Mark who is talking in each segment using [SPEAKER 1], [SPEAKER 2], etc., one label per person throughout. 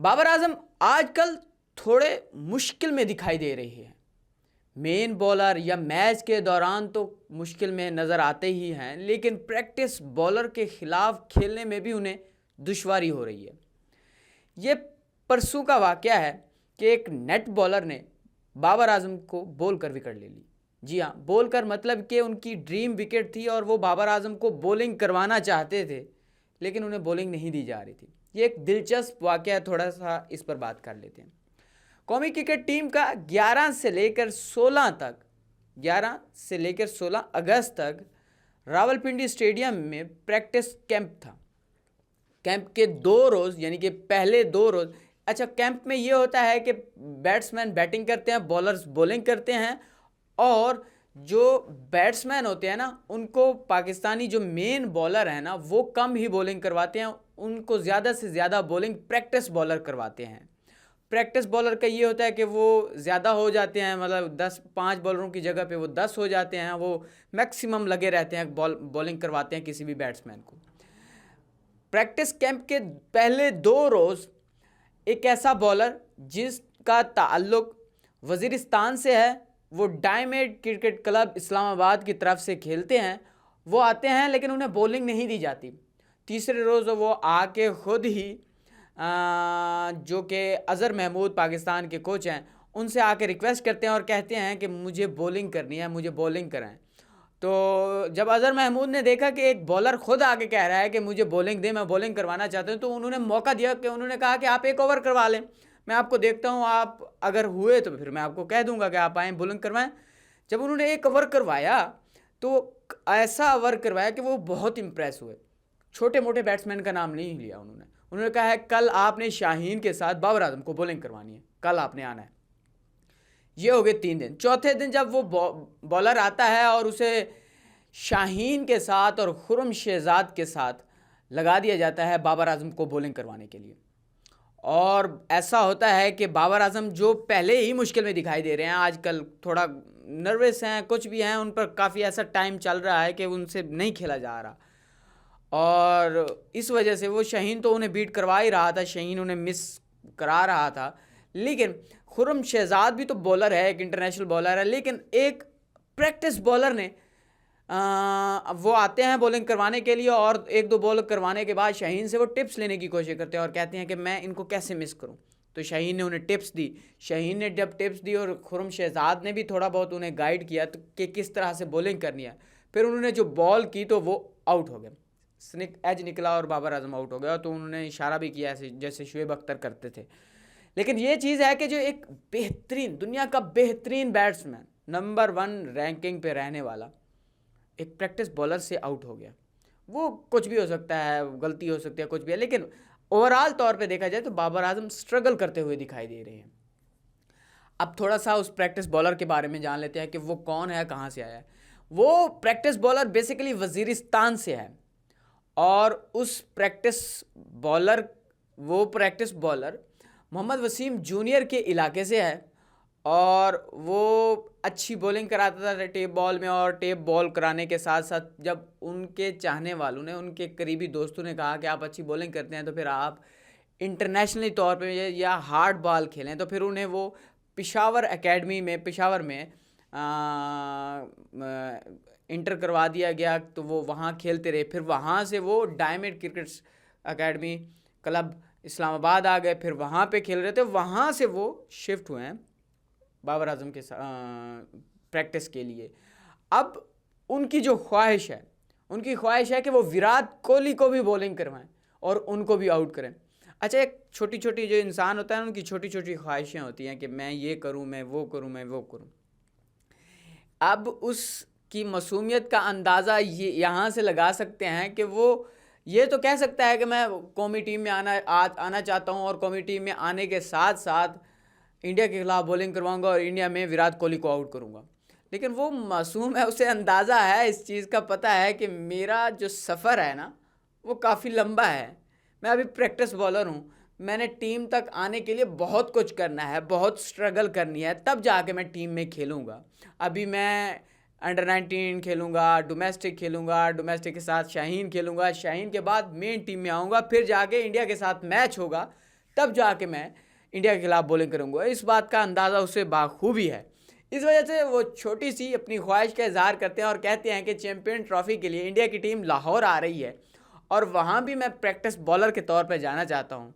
[SPEAKER 1] بابر اعظم آج کل تھوڑے مشکل میں دکھائی دے رہی ہے. مین بولر یا میچ کے دوران تو مشکل میں نظر آتے ہی ہیں، لیکن پریکٹس بولر کے خلاف کھیلنے میں بھی انہیں دشواری ہو رہی ہے. یہ پرسوں کا واقعہ ہے کہ ایک نیٹ بولر نے بابر اعظم کو بول کر وکٹ لے لی. جی ہاں، بول کر مطلب کہ ان کی ڈریم وکٹ تھی اور وہ بابر اعظم کو بولنگ کروانا چاہتے تھے، لیکن انہیں بولنگ نہیں دی جا رہی تھی. یہ ایک دلچسپ واقعہ ہے، تھوڑا سا اس پر بات کر لیتے ہیں. قومی کرکٹ ٹیم کا 11 سے لے کر 16 اگست تک راولپنڈی اسٹیڈیم میں پریکٹس کیمپ تھا. کیمپ کے 2 روز یعنی کہ پہلے 2 روز، اچھا کیمپ میں یہ ہوتا ہے کہ بیٹسمین بیٹنگ کرتے ہیں، بولرز بولنگ کرتے ہیں، اور جو بیٹسمین ہوتے ہیں نا ان کو پاکستانی جو مین بولر ہیں نا وہ کم ہی بولنگ کرواتے ہیں، ان کو زیادہ سے زیادہ بولنگ پریکٹس بولر کرواتے ہیں. پریکٹس بولر کا یہ ہوتا ہے کہ وہ زیادہ ہو جاتے ہیں، مطلب 5 بالروں کی جگہ پہ وہ 10 ہو جاتے ہیں، وہ میکسیمم لگے رہتے ہیں، بولنگ کرواتے ہیں کسی بھی بیٹسمین کو. پریکٹس کیمپ کے پہلے 2 روز ایک ایسا بولر جس کا تعلق وزیرستان سے ہے، وہ ڈائمنڈ کرکٹ کلب اسلام آباد کی طرف سے کھیلتے ہیں، وہ آتے ہیں لیکن انہیں بولنگ نہیں دی جاتی. تیسرے روز وہ آ کے خود ہی جو کہ اظہر محمود پاکستان کے کوچ ہیں ان سے آ کے ریکویسٹ کرتے ہیں اور کہتے ہیں کہ مجھے بولنگ کرنی ہے، مجھے بولنگ کرائیں. تو جب اظہر محمود نے دیکھا کہ ایک بولر خود آ کے کہہ رہا ہے کہ مجھے بولنگ دے، میں بولنگ کروانا چاہتا ہوں، تو انہوں نے موقع دیا کہ انہوں نے کہا کہ آپ ایک اوور کروا لیں، میں آپ کو دیکھتا ہوں، آپ اگر ہوئے تو پھر میں آپ کو کہہ دوں گا کہ آپ آئیں بولنگ کروائیں. جب انہوں نے ایک اوور کروایا تو ایسا اوور کروایا کہ وہ بہت امپریس ہوئے. چھوٹے موٹے بیٹسمین کا نام نہیں لیا انہوں نے کہا ہے کل آپ نے شاہین کے ساتھ بابر اعظم کو بولنگ کروانی ہے، کل آپ نے آنا ہے. یہ ہو گئے 3 دن. چوتھے دن جب وہ بولر آتا ہے اور اسے شاہین کے ساتھ اور خرم شہزاد کے ساتھ لگا دیا جاتا ہے بابر اعظم کو بولنگ کروانے کے لیے. اور ایسا ہوتا ہے کہ بابر اعظم جو پہلے ہی مشکل میں دکھائی دے رہے ہیں، آج کل تھوڑا نروس ہیں، کچھ بھی ہیں، ان پر کافی ایسا ٹائم چل رہا ہے کہ ان سے نہیں کھیلا جا رہا، اور اس وجہ سے وہ شاہین تو انہیں بیٹ کروا ہی رہا تھا، شاہین انہیں مس کرا رہا تھا. لیکن خرم شہزاد بھی تو بولر ہے، ایک انٹرنیشنل بولر ہے، لیکن ایک پریکٹس بولر نے وہ آتے ہیں بولنگ کروانے کے لیے، اور 1-2 بال کروانے کے بعد شاہین سے وہ ٹپس لینے کی کوشش کرتے ہیں اور کہتے ہیں کہ میں ان کو کیسے مس کروں. تو شاہین نے انہیں ٹپس دی. شاہین نے جب ٹپس دی اور خرم شہزاد نے بھی تھوڑا بہت انہیں گائیڈ کیا تو کہ کس طرح سے بولنگ کرنی ہے، پھر انہوں نے جو بال کی تو وہ آؤٹ ہو گئے، ایج نکلا اور بابر اعظم آؤٹ ہو گیا. تو انہوں نے اشارہ بھی کیا ایسے جیسے شعیب اختر کرتے تھے. لیکن یہ چیز ہے کہ جو ایک بہترین، دنیا کا بہترین بیٹسمین، نمبر 1 رینکنگ پہ رہنے والا ایک پریکٹس بولر سے آؤٹ ہو گیا. وہ کچھ بھی ہو سکتا ہے، غلطی ہو سکتی ہے، کچھ بھی ہے، لیکن اوورال طور پہ دیکھا جائے تو بابر اعظم سٹرگل کرتے ہوئے دکھائی دے رہے ہیں. اب تھوڑا سا اس پریکٹس بولر کے بارے میں جان لیتے ہیں کہ وہ کون ہے، کہاں سے آیا ہے. وہ پریکٹس بولر بیسیکلی وزیرستان سے ہے، اور اس پریکٹس بولر محمد وسیم جونیئر کے علاقے سے ہے، اور وہ اچھی بولنگ کراتا تھا ٹیپ بال میں، اور ٹیپ بال کرانے کے ساتھ ساتھ جب ان کے چاہنے والوں نے، ان کے قریبی دوستوں نے کہا کہ آپ اچھی بولنگ کرتے ہیں تو پھر آپ انٹرنیشنلی طور پہ یا ہارڈ بال کھیلیں، تو پھر انہیں وہ پشاور اکیڈمی میں، پشاور میں انٹر کروا دیا گیا. تو وہ وہاں کھیلتے رہے. پھر وہاں سے وہ ڈائمنڈ کرکٹ اکیڈمی کلب اسلام آباد آ گئے، پھر وہاں پہ کھیل رہے تھے. وہاں سے وہ شفٹ ہوئے ہیں بابر اعظم کے پریکٹس کے لیے. اب ان کی جو خواہش ہے کہ وہ وراٹ کوہلی کو بھی بولنگ کروائیں اور ان کو بھی آؤٹ کریں. اچھا، ایک چھوٹی چھوٹی جو انسان ہوتا ہے ان کی چھوٹی چھوٹی خواہشیں ہوتی ہیں کہ میں یہ کروں، میں وہ کروں، میں وہ کروں. اب اس کی معصومیت کا اندازہ یہاں سے لگا سکتے ہیں کہ وہ یہ تو کہہ سکتا ہے کہ میں قومی ٹیم میں آنا چاہتا ہوں، اور قومی ٹیم میں آنے کے ساتھ ساتھ انڈیا کے خلاف بولنگ کرواؤں گا اور انڈیا میں وراٹ کوہلی کو آؤٹ کروں گا. لیکن وہ معصوم ہے، اسے اندازہ ہے، اس چیز کا پتہ ہے کہ میرا جو سفر ہے نا وہ کافی لمبا ہے. میں ابھی پریکٹس بالر ہوں، میں نے ٹیم تک آنے کے لیے بہت کچھ کرنا ہے، بہت سٹرگل کرنی ہے، تب جا کے میں ٹیم میں کھیلوں گا. ابھی میں انڈر 19 کھیلوں گا، ڈومیسٹک کھیلوں گا، ڈومیسٹک کے ساتھ شاہین کھیلوں گا، شاہین کے بعد مین ٹیم میں آؤں گا، پھر جا کے انڈیا کے ساتھ میچ ہوگا، تب جا کے میں انڈیا کے خلاف بولنگ کروں گا. اس بات کا اندازہ اسے بخوبی ہے. اس وجہ سے وہ چھوٹی سی اپنی خواہش کا اظہار کرتے ہیں اور کہتے ہیں کہ چیمپئن ٹرافی کے لیے انڈیا کی ٹیم لاہور آ رہی ہے اور وہاں بھی میں پریکٹس بالر کے طور پہ جانا چاہتا ہوں,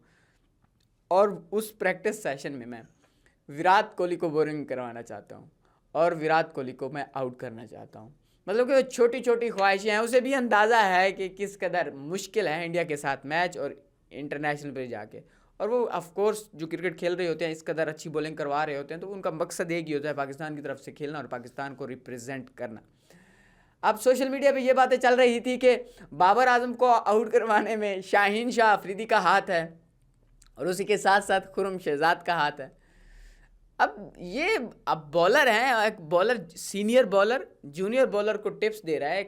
[SPEAKER 1] اور اس پریکٹس سیشن میں وراٹ کوہلی کو بولنگ کروانا چاہتا ہوں اور وراٹ کوہلی کو میں آؤٹ کرنا چاہتا ہوں. مطلب کہ وہ چھوٹی چھوٹی خواہشیں ہیں. اسے بھی اندازہ ہے کہ کس قدر مشکل ہے انڈیا کے ساتھ میچ اور انٹرنیشنل پہ جا کے, اور وہ آف کورس جو کرکٹ کھیل رہے ہوتے ہیں اس قدر اچھی بولنگ کروا رہے ہوتے ہیں تو ان کا مقصد ایک ہی ہوتا ہے پاکستان کی طرف سے کھیلنا اور پاکستان کو ریپرزینٹ کرنا. اب سوشل میڈیا پہ یہ باتیں چل رہی تھی کہ بابر اعظم کو آؤٹ کروانے میں شاہین شاہ آفریدی کا ہاتھ ہے اور اسی کے ساتھ ساتھ خرم شہزاد کا ہاتھ ہے. اب بالر ہیں, ایک bowler senior bowler junior bowler کو ٹپس دے رہا ہے,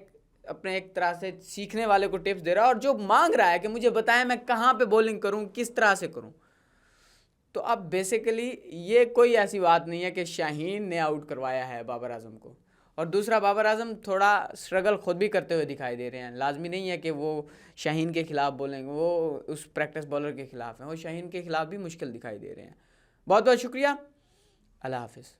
[SPEAKER 1] اپنے ایک طرح سے سیکھنے والے کو ٹپس دے رہا ہے, اور جو مانگ رہا ہے کہ مجھے بتائیں میں کہاں پہ بولنگ کروں, کس طرح سے کروں. تو اب بیسیکلی یہ کوئی ایسی بات نہیں ہے کہ شاہین نے آؤٹ کروایا ہے بابر اعظم کو. اور دوسرا, بابر اعظم تھوڑا اسٹرگل خود بھی کرتے ہوئے دکھائی دے رہے ہیں. لازمی نہیں ہے کہ وہ شاہین کے خلاف بولیں گے, وہ اس پریکٹس بالر کے خلاف ہیں, وہ شاہین کے خلاف بھی مشکل دکھائی دے رہے ہیں. بہت بہت شکریہ. اللہ حافظ.